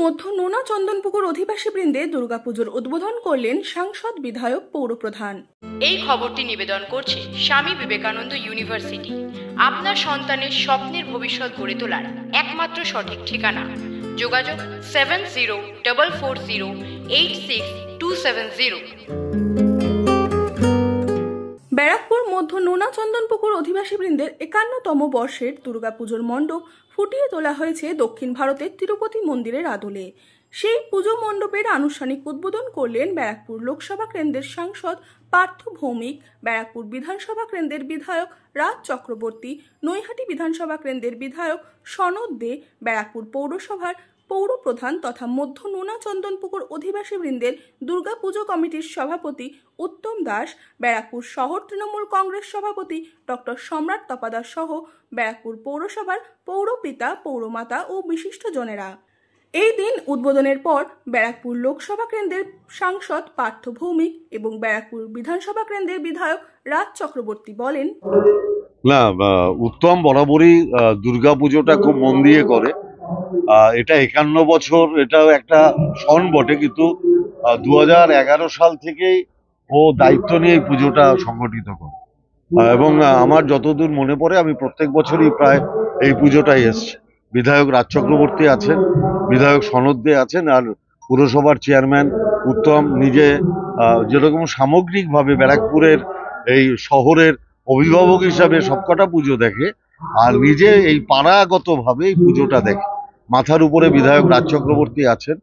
মধ্য নোনা চন্দনপুকুর অধিবাসী বৃন্দে দুর্গাপুজোর উদ্বোধন করলেন সাংসদ, বিধায়ক, পৌরপ্রধান। এই খবরটি নিবেদন করছে স্বামী বিবেকানন্দ ইউনিভার্সিটি। আপনার সন্তানের স্বপ্নের ভবিষ্যৎ গড়ে তোলার একমাত্র সঠিক ঠিকানা। যোগাযোগ 7044086270। ব্যারাকপুর মধ্য নোনা চন্দনপুকুর অধিবাসী বৃন্দের 51তম বর্ষের দুর্গাপুজোর মণ্ডপ ফুটিয়ে তোলা হয়েছে দক্ষিণ ভারতের তিরুপতি মন্দিরের আদলে। সেই পুজো মণ্ডপের আনুষ্ঠানিক উদ্বোধন করলেন ব্যারাকপুর লোকসভা কেন্দ্রের সাংসদ পার্থ ভৌমিক, ব্যারাকপুর বিধানসভা কেন্দ্রের বিধায়ক রাজ চক্রবর্তী, নৈহাটি বিধানসভা কেন্দ্রের বিধায়ক সনদ দে, ব্যারাকপুর পৌরসভার পৌরপ্রধান তথা মধ্য নোনা চন্দনপুকুর অধিবাসী বৃন্দের দুর্গাপুজো কমিটির সভাপতি উত্তম দাস, ব্যারাকপুর শহর তৃণমূল কংগ্রেস সভাপতি ডক্টর সম্রাট তপাদার সহ ব্যারাকপুর পৌরসভার পৌরপিতা, পৌরমাতা ও বিশিষ্টজনেরা। এই দিন উদ্বোধনের পর ব্যারাকপুর লোকসভা কেন্দ্রের সাংসদ পার্থ ভৌমিক এবং ব্যারাকপুর বিধানসভা কেন্দ্রের বিধায়ক রাজ চক্রবর্তী বলেন, না, উত্তম বরাবরই দুর্গাপুজোটা খুব মন দিয়ে করে। এটা 51 বছর, এটাও একটা সন বটে, কিন্তু 2011 সাল থেকেই ও দায়িত্ব নিয়ে এই পুজোটা সংগঠিত করে এবং আমার যতদূর মনে পড়ে আমি প্রত্যেক বছরই প্রায় এই পুজোটাই এসছি। বিধায়ক রাজ চক্রবর্তী আছেন, বিধায়ক সনদ দে আছেন, আর পুরসভার চেয়ারম্যান উত্তম নিজে যেরকম সামগ্রিকভাবে ব্যারাকপুরের এই শহরের অভিভাবক হিসাবে সবকটা পুজো দেখে, আর নিজে এই পাড়াগতভাবে এই পুজোটা দেখে। মাথার উপরে বিধায়ক রাজ চক্রবর্তী আছেন।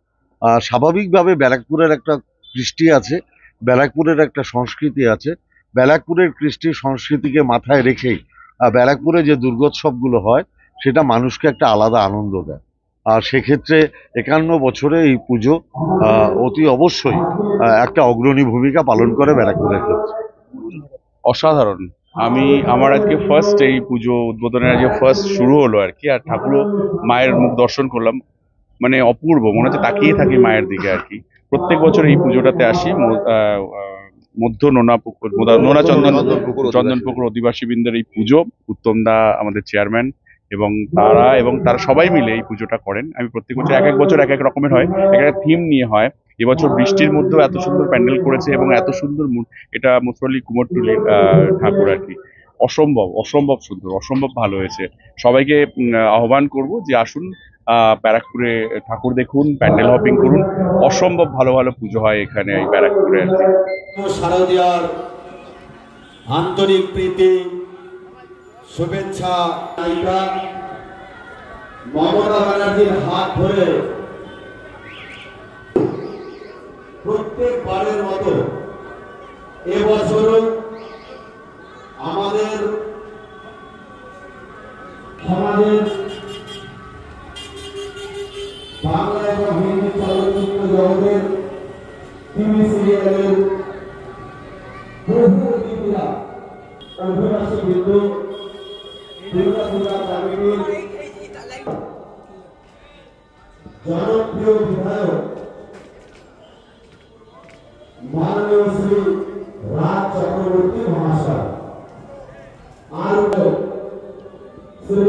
স্বাভাবিকভাবে ব্যারাকপুরের একটা কৃষ্টি আছে, ব্যারাকপুরের একটা সংস্কৃতি আছে। ব্যারাকপুরের কৃষ্টি সংস্কৃতিকে মাথায় রেখেই ব্যারাকপুরে যে দুর্গোৎসবগুলো হয় সেটা মানুষকে একটা আলাদা আনন্দ দেয়। আর সেক্ষেত্রে 51 বছরে এই পুজো অতি অবশ্যই একটা অগ্রণী ভূমিকা পালন করে ব্যারাকপুরের ক্ষেত্রে। অসাধারণ। আমার আজকে ফার্স্ট এই পুজো উদ্বোধনের আজকে ফার্স্ট শুরু হলো আর কি, আর ঠাকুরও মায়ের মুখ দর্শন করলাম, মানে অপূর্ব, মনে হচ্ছে তাকিয়ে থাকি মায়ের দিকে আর কি। প্রত্যেক বছর এই পুজোটাতে আসি। মধ্য নোনা চন্দনপুকুর অধিবাসী বৃন্দের এই পুজো, উত্তম দা আমাদের চেয়ারম্যান এবং তারা সবাই মিলে এই পুজোটা করেন। আমি প্রত্যেক বছর এক বছর এক এক রকমের হয়, এক একটা থিম নিয়ে হয়। এবছর বৃষ্টির মধ্যেও এত সুন্দর প্যান্ডেল করেছে এবং এত সুন্দর, এটা মুসলি কুমোরটুলির ঠাকুর আর কি। অসম্ভব সুন্দর, অসম্ভব ভালো হয়েছে। সবাইকে আহ্বান করব যে আসুন ব্যারাকপুরে ঠাকুর দেখুন, প্যান্ডেল হপিং করুন। অসম্ভব ভালো ভালো পুজো হয় এখানে এই ব্যারাকপুরে আর কি। শারদীয়ার আন্তরিক প্রীতি, শুভেচ্ছা। মমতা ব্যানার্জির হাত ধরে প্রত্যেকবারের মতো এবছরও আমাদের সমাজের বাংলা এবং হিন্দি চলচ্চিত্র জগতের টিভি সিরিয়ালের বহু অতিথিরা, অভিবাসী বিন্দু, দুর্গাপূজা কমিটির জনপ্রিয় বিধায়ক মাননীয় শ্রী রাজ চক্রবর্তী মহাশয়, আর শ্রী